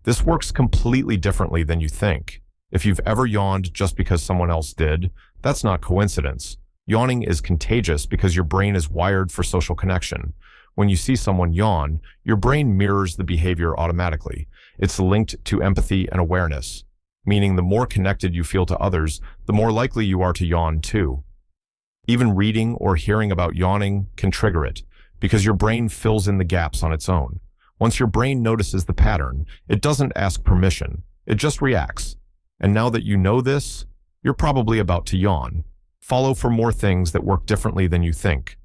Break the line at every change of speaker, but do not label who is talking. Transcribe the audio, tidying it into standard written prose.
This works completely differently than you think. If you've ever yawned just because someone else did, that's not coincidence. Yawning is contagious because your brain is wired for social connection. When you see someone yawn, your brain mirrors the behavior automatically. It's linked to empathy and awareness, meaning the more connected you feel to others, the more likely you are to yawn too. Even reading or hearing about yawning can trigger it, because your brain fills in the gaps on its own. Once your brain notices the pattern, it doesn't ask permission, it just reacts. And now that you know this, you're probably about to yawn. Follow for more things that work differently than you think.